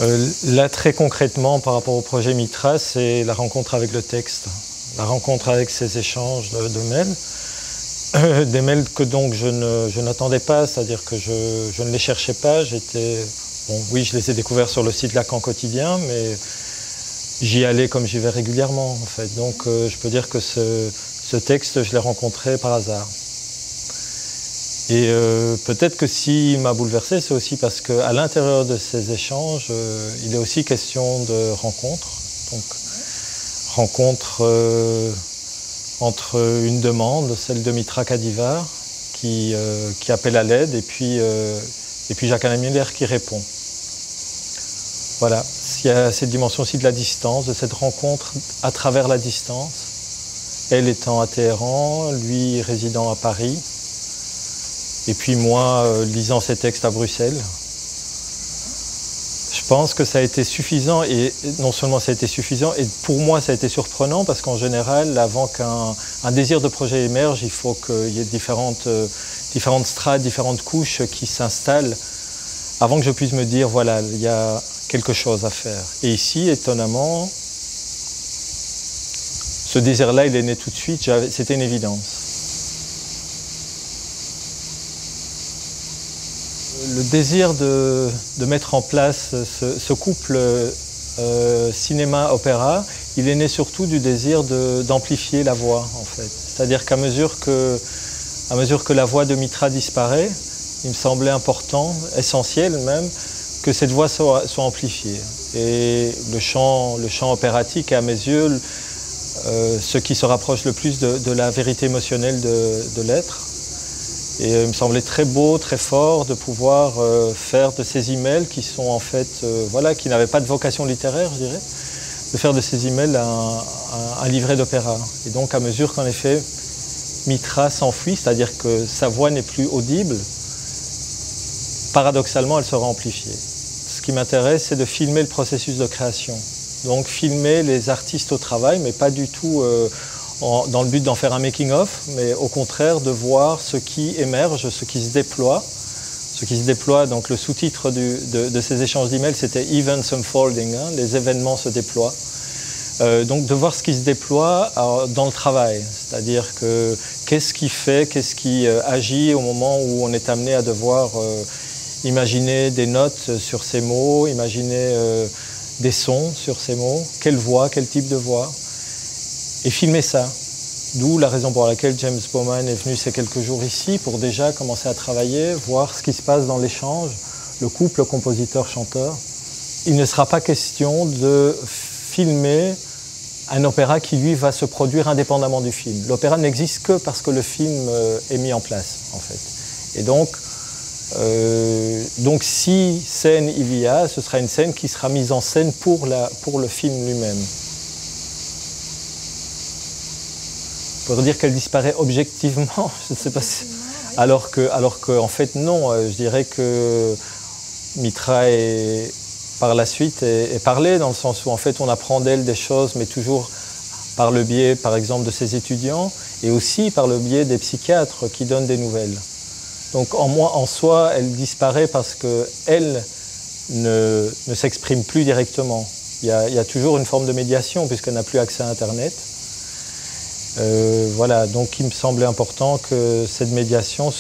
Là, très concrètement, par rapport au projet Mitra, c'est la rencontre avec le texte, la rencontre avec ces échanges de mails, des mails que donc je n'attendais pas, c'est-à-dire que je ne les cherchais pas. Bon, oui, je les ai découverts sur le site Lacan Quotidien, mais j'y allais comme j'y vais régulièrement, en fait. Donc, je peux dire que ce texte, je l'ai rencontré par hasard. Et peut-être que s'il m'a bouleversé, c'est aussi parce qu'à l'intérieur de ces échanges, il est aussi question de rencontres. Donc, rencontre entre une demande, celle de Mitra Kadivar, qui appelle à l'aide, et puis Jacques-Alain Miller qui répond. Voilà, il y a cette dimension aussi de la distance, de cette rencontre à travers la distance. Elle étant à Téhéran, lui résidant à Paris. Et puis moi, lisant ces textes à Bruxelles, je pense que ça a été suffisant, et non seulement ça a été suffisant, et pour moi ça a été surprenant, parce qu'en général, avant qu'un désir de projet émerge, il faut qu'il y ait différentes strates, différentes couches qui s'installent, avant que je puisse me dire, voilà, il y a quelque chose à faire. Et ici, étonnamment, ce désir-là, il est né tout de suite, c'était une évidence. Le désir de mettre en place ce couple cinéma-opéra, il est né surtout du désir d'amplifier la voix, en fait. C'est-à-dire qu'à mesure que la voix de Mitra disparaît, il me semblait important, essentiel même, que cette voix soit amplifiée. Et le chant opératique est à mes yeux ce qui se rapproche le plus de la vérité émotionnelle de l'être. Et il me semblait très beau, très fort de pouvoir faire de ces emails qui sont en fait, qui n'avaient pas de vocation littéraire, je dirais, de faire de ces emails un livret d'opéra. Et donc à mesure qu'en effet Mitra s'enfuit, c'est-à-dire que sa voix n'est plus audible, paradoxalement elle sera amplifiée. Ce qui m'intéresse, c'est de filmer le processus de création. Donc filmer les artistes au travail, mais pas du tout dans le but d'en faire un making-of, mais au contraire de voir ce qui émerge, ce qui se déploie. Donc le sous-titre de ces échanges d'emails, c'était « Events Unfolding », hein, les événements se déploient. Donc de voir ce qui se déploie dans le travail, c'est-à-dire que qu'est-ce qui agit au moment où on est amené à devoir imaginer des notes sur ces mots, imaginer des sons sur ces mots, quelle voix, quel type de voix, et filmer ça. D'où la raison pour laquelle James Bowman est venu ces quelques jours ici, pour déjà commencer à travailler, voir ce qui se passe dans l'échange, le couple compositeur-chanteur. Il ne sera pas question de filmer un opéra qui, lui, va se produire indépendamment du film. L'opéra n'existe que parce que le film est mis en place, en fait. Et donc si scène il y a, ce sera une scène qui sera mise en scène pour le film lui-même. On pourrait dire qu'elle disparaît objectivement, je ne sais pas si... Alors que en fait, non. Je dirais que Mitra par la suite est parlée, dans le sens où en fait on apprend d'elle des choses, mais toujours par le biais, par exemple, de ses étudiants, et aussi par le biais des psychiatres qui donnent des nouvelles. Donc en soi, elle disparaît parce qu'elle ne s'exprime plus directement. Il y a toujours une forme de médiation, puisqu'elle n'a plus accès à Internet. Voilà, donc il me semblait important que cette médiation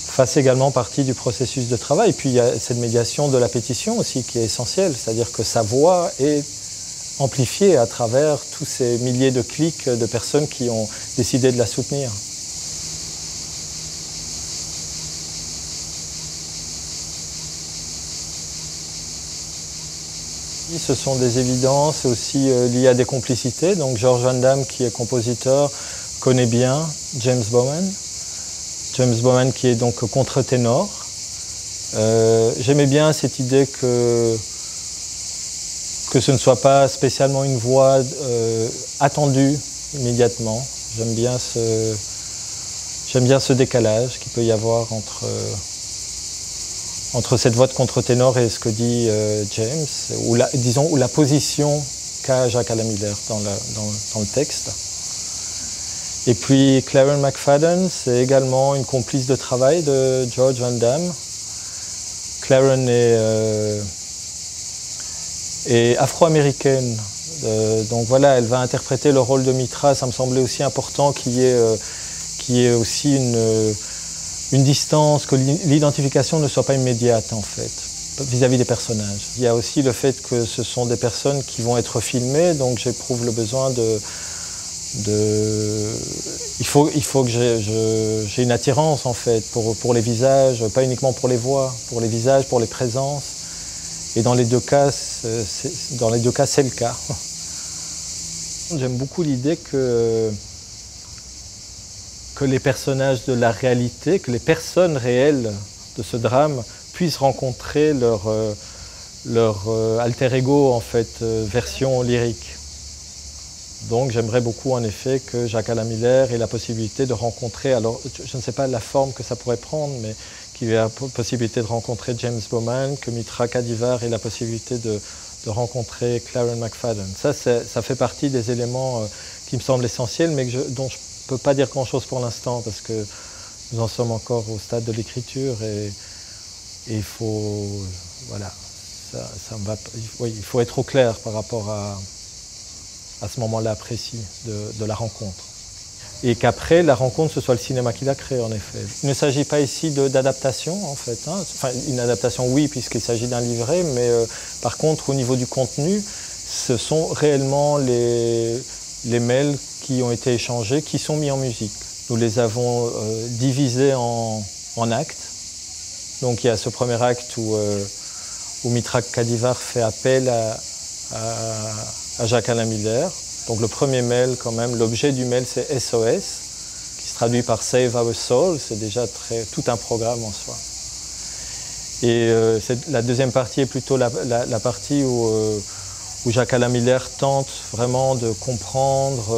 fasse également partie du processus de travail. Et puis il y a cette médiation de la pétition aussi qui est essentielle, c'est-à-dire que sa voix est amplifiée à travers tous ces milliers de clics de personnes qui ont décidé de la soutenir. Ce sont des évidences aussi liées à des complicités. Donc George Van Damme, qui est compositeur, connaît bien James Bowman. James Bowman qui est donc contre-ténor. J'aimais bien cette idée que ce ne soit pas spécialement une voix attendue immédiatement. J'aime bien ce décalage qu'il peut y avoir entre cette voix de contre-ténor et ce que dit James, ou la position qu'a Jacques-Alain Miller dans le texte. Et puis Claren McFadden, c'est également une complice de travail de George Van Damme. Claren est afro-américaine. Donc voilà, elle va interpréter le rôle de Mitra. Ça me semblait aussi important qu'il y ait aussi une distance, que l'identification ne soit pas immédiate en fait, vis-à-vis des personnages. Il y a aussi le fait que ce sont des personnes qui vont être filmées, donc j'éprouve le besoin il faut que j'ai une attirance en fait pour les visages, pas uniquement pour les voix, pour les visages, pour les présences. Et dans les deux cas, c'est le cas. J'aime beaucoup l'idée que les personnages de la réalité, que les personnes réelles de ce drame puissent rencontrer leur alter ego, en fait, version lyrique. Donc j'aimerais beaucoup en effet que Jacques-Alain Miller ait la possibilité de rencontrer, alors je ne sais pas la forme que ça pourrait prendre, mais qu'il ait la possibilité de rencontrer James Bowman, que Mitra Kadivar ait la possibilité de rencontrer Claren McFadden. Ça fait partie des éléments qui me semblent essentiels, mais dont je ne peux pas dire grand-chose pour l'instant, parce que nous en sommes encore au stade de l'écriture et il faut, voilà, il faut être au clair par rapport à ce moment-là précis de la rencontre. Et qu'après, la rencontre, ce soit le cinéma qui l'a créé, en effet. Il ne s'agit pas ici d'adaptation, en fait. Hein. Enfin, une adaptation, oui, puisqu'il s'agit d'un livret, mais par contre, au niveau du contenu, ce sont réellement les mails qui ont été échangés, qui sont mis en musique. Nous les avons divisés en actes. Donc il y a ce premier acte où Mitra Kadivar fait appel à Jacques-Alain Miller. Donc le premier mail, quand même, l'objet du mail, c'est SOS, qui se traduit par Save Our Soul. C'est déjà tout un programme en soi. Et la deuxième partie est plutôt la partie où Jacques-Alain Miller tente vraiment de comprendre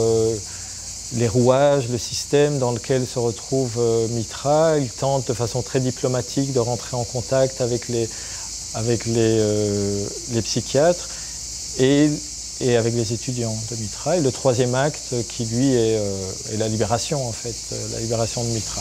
les rouages, le système dans lequel se retrouve Mitra. Il tente de façon très diplomatique de rentrer en contact avec les psychiatres et avec les étudiants de Mitra. Et le troisième acte qui, lui, est la libération, en fait, la libération de Mitra.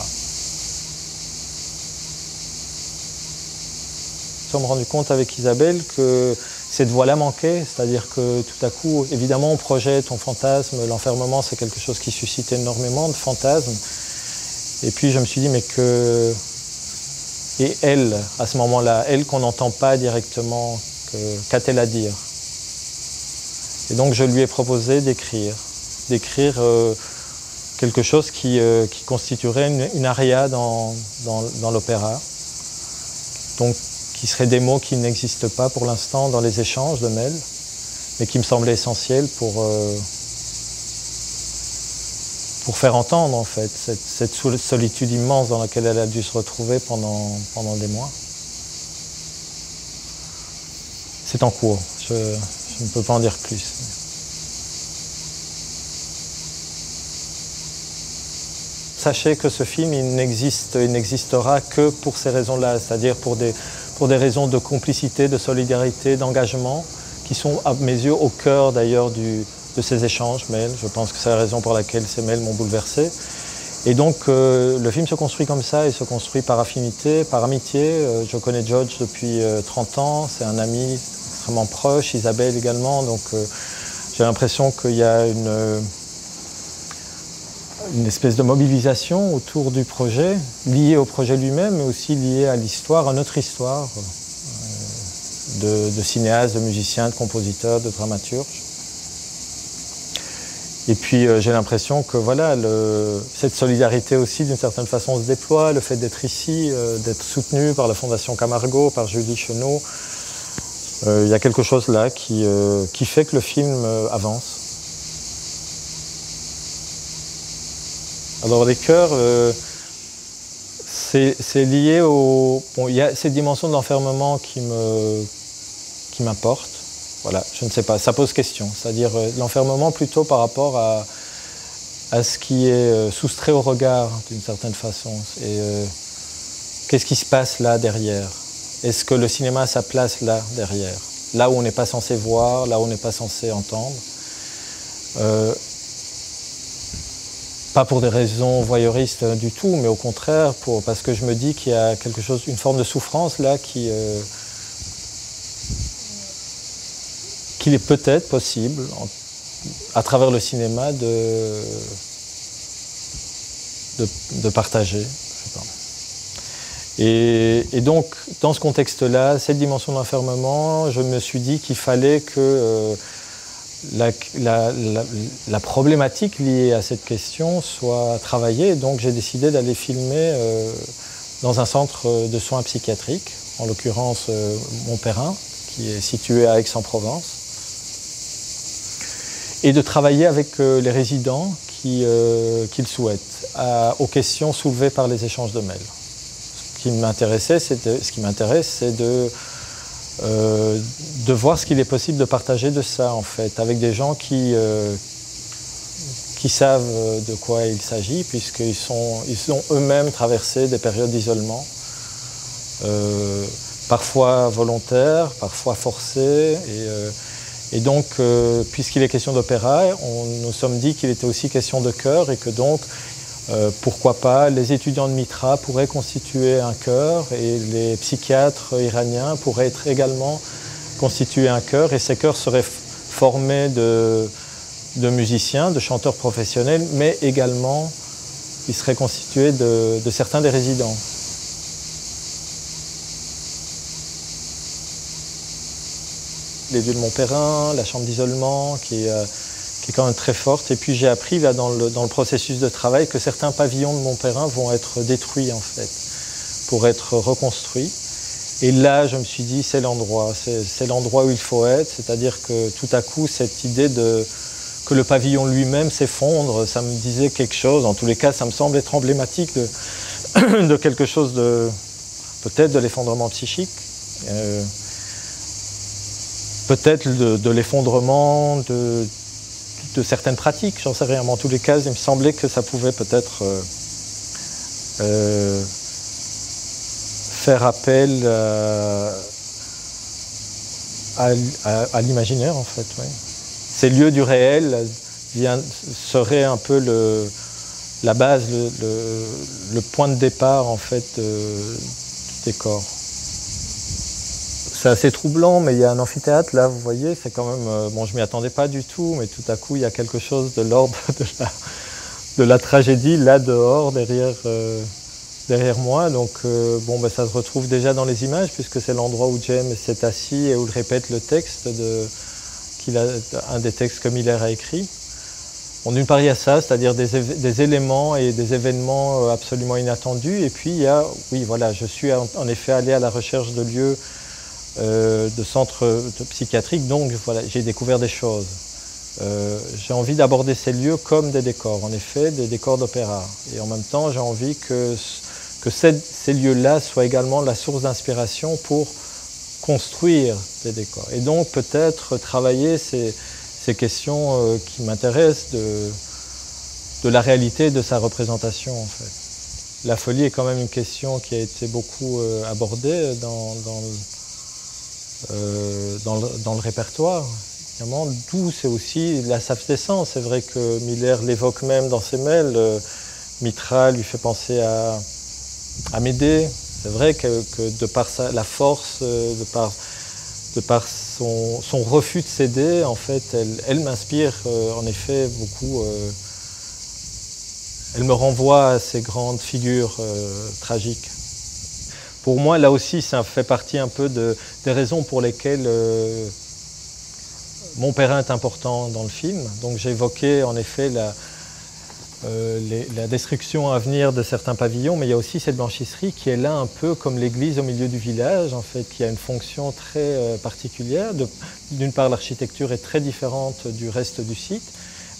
Nous nous sommes rendus compte avec Isabelle que cette voie-là manquait, c'est-à-dire que tout à coup, évidemment, on projette, on fantasme, l'enfermement, c'est quelque chose qui suscite énormément de fantasmes. Et puis je me suis dit, mais que... Et elle, à ce moment-là, elle qu'on n'entend pas directement, qu'a-t-elle à dire? Et donc je lui ai proposé d'écrire quelque chose qui constituerait une aria dans l'opéra. Donc qui seraient des mots qui n'existent pas pour l'instant dans les échanges de mails, mais qui me semblaient essentiels pour faire entendre en fait cette solitude immense dans laquelle elle a dû se retrouver pendant des mois. C'est en cours, je ne peux pas en dire plus. Sachez que ce film, il n'existera que pour ces raisons-là, c'est-à-dire pour des raisons de complicité, de solidarité, d'engagement, qui sont à mes yeux au cœur d'ailleurs de ces échanges mails. Je pense que c'est la raison pour laquelle ces mails m'ont bouleversé. Et donc le film se construit comme ça, il se construit par affinité, par amitié. Je connais George depuis 30 ans, c'est un ami extrêmement proche, Isabelle également, donc j'ai l'impression qu'il y a une espèce de mobilisation autour du projet, liée au projet lui-même, mais aussi liée à l'histoire, à notre histoire de cinéastes, de musiciens, de compositeurs, de dramaturges. Et puis j'ai l'impression que voilà, cette solidarité aussi d'une certaine façon se déploie, le fait d'être ici, d'être soutenu par la Fondation Camargo, par Julie Chenot. Il y a quelque chose là qui fait que le film avance. Alors les chœurs, c'est lié au... Bon, il y a cette dimension de l'enfermement qui m'importe. Voilà, je ne sais pas, ça pose question. C'est-à-dire l'enfermement plutôt par rapport à ce qui est soustrait au regard d'une certaine façon. Et qu'est-ce qui se passe là derrière? Est-ce que le cinéma a sa place là derrière? Là où on n'est pas censé voir, là où on n'est pas censé entendre. Pas pour des raisons voyeuristes du tout, mais au contraire, parce que je me dis qu'il y a quelque chose, une forme de souffrance là qu'il est peut-être possible, à travers le cinéma, de partager. Je sais pas. Et donc, dans ce contexte-là, cette dimension d'enfermement, je me suis dit qu'il fallait que la problématique liée à cette question soit travaillée. Donc j'ai décidé d'aller filmer dans un centre de soins psychiatriques, en l'occurrence Montperrin, qui est situé à Aix-en-Provence, et de travailler avec les résidents qui le souhaitent, aux questions soulevées par les échanges de mails. Ce qui m'intéresse, c'est de voir ce qu'il est possible de partager de ça, en fait, avec des gens qui savent de quoi il s'agit, puisqu'ils ont eux-mêmes traversé des périodes d'isolement, parfois volontaires, parfois forcés. Et donc, puisqu'il est question d'opéra, nous sommes dit qu'il était aussi question de chœur, et que donc, pourquoi pas, les étudiants de Mitra pourraient constituer un chœur, et les psychiatres iraniens pourraient également constituer un chœur, et ces chœurs seraient formés de musiciens, de chanteurs professionnels, mais également ils seraient constitués de certains des résidents. Les lieux de Montperrin, la chambre d'isolement qui est quand même très forte. Et puis j'ai appris là dans le processus de travail que certains pavillons de Montperrin vont être détruits en fait, pour être reconstruits. Et là je me suis dit c'est l'endroit où il faut être, c'est-à-dire que tout à coup cette idée que le pavillon lui-même s'effondre, ça me disait quelque chose. En tous les cas ça me semble être emblématique de quelque chose peut-être de l'effondrement psychique. Peut-être de l'effondrement de certaines pratiques, j'en sais rien, mais en tous les cas, il me semblait que ça pouvait peut-être faire appel à l'imaginaire, en fait. Oui. Ces lieux du réel seraient un peu la base, le point de départ, en fait, du décor. C'est assez troublant, mais il y a un amphithéâtre, là, vous voyez, c'est quand même... bon, je ne m'y attendais pas du tout, mais tout à coup, il y a quelque chose de l'ordre de la tragédie, là, dehors, derrière moi. Donc, bon, ben, ça se retrouve déjà dans les images, puisque c'est l'endroit où James s'est assis et où il répète le texte, un des textes que Miller a écrit. Bon, d'une part, il y a ça, c'est-à-dire des éléments et des événements absolument inattendus. Et puis, il y a... Oui, voilà, je suis en effet allé à la recherche de lieux de centres psychiatriques, donc voilà, j'ai découvert des choses. J'ai envie d'aborder ces lieux comme des décors, en effet, des décors d'opéra. Et en même temps, j'ai envie que ces lieux-là soient également la source d'inspiration pour construire des décors. Et donc peut-être travailler ces questions qui m'intéressent de la réalité de sa représentation, en fait. La folie est quand même une question qui a été beaucoup abordée dans le répertoire, évidemment, d'où c'est aussi la sapsécence. C'est vrai que Miller l'évoque même dans ses mails. Mitra lui fait penser à Médée. C'est vrai que de par la force, de par son refus de céder, en fait, elle m'inspire en effet beaucoup. Elle me renvoie à ces grandes figures tragiques. Pour moi, là aussi, ça fait partie un peu des raisons pour lesquelles Montperrin est important dans le film. Donc j'ai évoqué en effet la destruction à venir de certains pavillons, mais il y a aussi cette blanchisserie qui est là un peu comme l'église au milieu du village, en fait, qui a une fonction très particulière. D'une part, l'architecture est très différente du reste du site,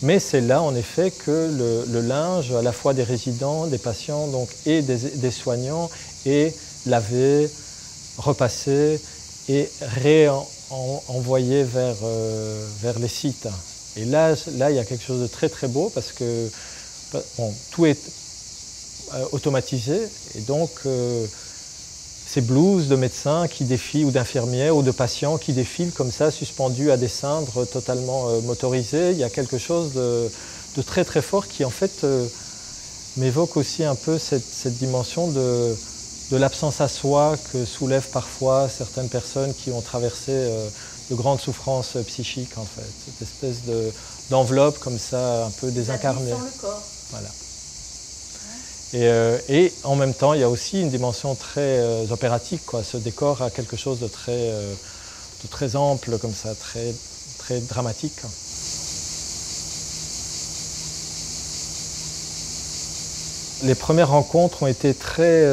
mais c'est là en effet que le linge, à la fois des résidents, des patients donc, et des soignants, est lavé, repassé et réenvoyé vers les sites. Et là, il y a quelque chose de très très beau parce que bon, tout est automatisé et donc ces blouses de médecins qui défilent ou d'infirmières ou de patients qui défilent comme ça, suspendus à des cindres totalement motorisés. Il y a quelque chose de très très fort qui en fait m'évoque aussi un peu cette dimension de l'absence à soi que soulèvent parfois certaines personnes qui ont traversé de grandes souffrances psychiques, en fait. Cette espèce d'enveloppe comme ça, un peu désincarnée. Sans le corps. Voilà. Et en même temps, il y a aussi une dimension très opératique, quoi. Ce décor a quelque chose de très ample, comme ça, très dramatique. Les premières rencontres ont été très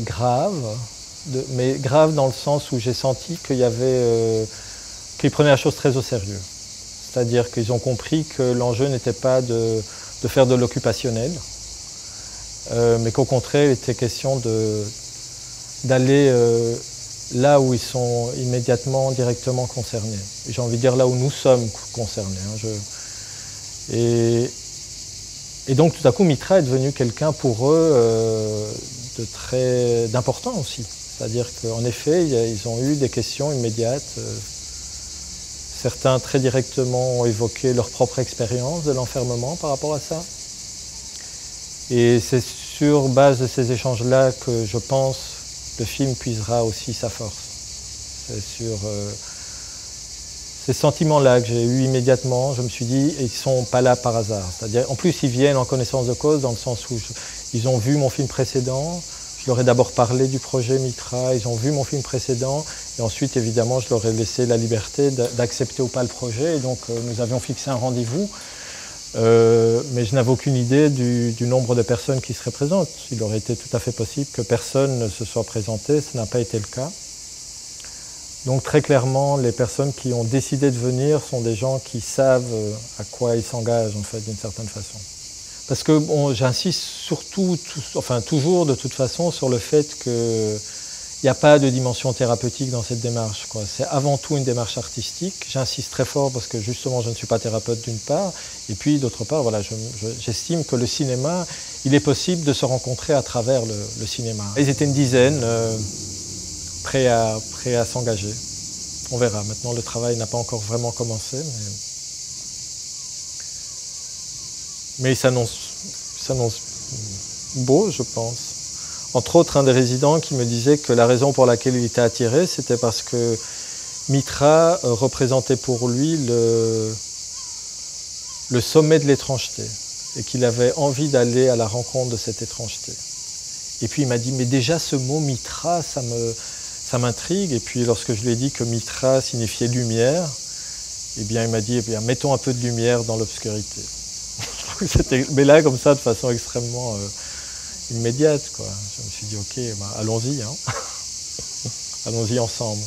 graves, mais graves dans le sens où j'ai senti qu'ils prenaient la chose très au sérieux. C'est-à-dire qu'ils ont compris que l'enjeu n'était pas de faire de l'occupationnel, mais qu'au contraire, il était question d'aller là où ils sont immédiatement, directement concernés. J'ai envie de dire là où nous sommes concernés. Et donc tout à coup, Mitra est devenu quelqu'un pour eux d'important aussi. C'est-à-dire qu'en effet, ils ont eu des questions immédiates. Certains très directement ont évoqué leur propre expérience de l'enfermement par rapport à ça. Et c'est sur base de ces échanges-là que je pense le film puisera aussi sa force. C'est sur ces sentiments-là que j'ai eus immédiatement, je me suis dit, ils ne sont pas là par hasard. C'est-à-dire, en plus, ils viennent en connaissance de cause, dans le sens où ils ont vu mon film précédent, je leur ai d'abord parlé du projet Mitra, ils ont vu mon film précédent, et ensuite, évidemment, je leur ai laissé la liberté d'accepter ou pas le projet, et donc nous avions fixé un rendez-vous, mais je n'avais aucune idée du nombre de personnes qui seraient présentes. Il aurait été tout à fait possible que personne ne se soit présenté, ce n'a pas été le cas. Donc très clairement, les personnes qui ont décidé de venir sont des gens qui savent à quoi ils s'engagent, en fait, d'une certaine façon. Parce que j'insiste surtout, toujours de toute façon, sur le fait qu'il n'y a pas de dimension thérapeutique dans cette démarche, quoi. C'est avant tout une démarche artistique. J'insiste très fort parce que justement, je ne suis pas thérapeute d'une part, et puis d'autre part, voilà, j'estime que le cinéma, il est possible de se rencontrer à travers le cinéma. Ils étaient une dizaine. Prêt à s'engager. On verra. Maintenant, le travail n'a pas encore vraiment commencé, mais il s'annonce beau, je pense. Entre autres, un des résidents qui me disait que la raison pour laquelle il était attiré, c'était parce que Mitra représentait pour lui le sommet de l'étrangeté et qu'il avait envie d'aller à la rencontre de cette étrangeté. Et puis il m'a dit, mais déjà ce mot Mitra, ça m'intrigue. Et puis lorsque je lui ai dit que Mitra signifiait lumière, eh bien il m'a dit, eh bien, mettons un peu de lumière dans l'obscurité. Mais là, comme ça, de façon extrêmement immédiate, quoi. Je me suis dit, ok, bah, allons-y, hein. Allons-y ensemble.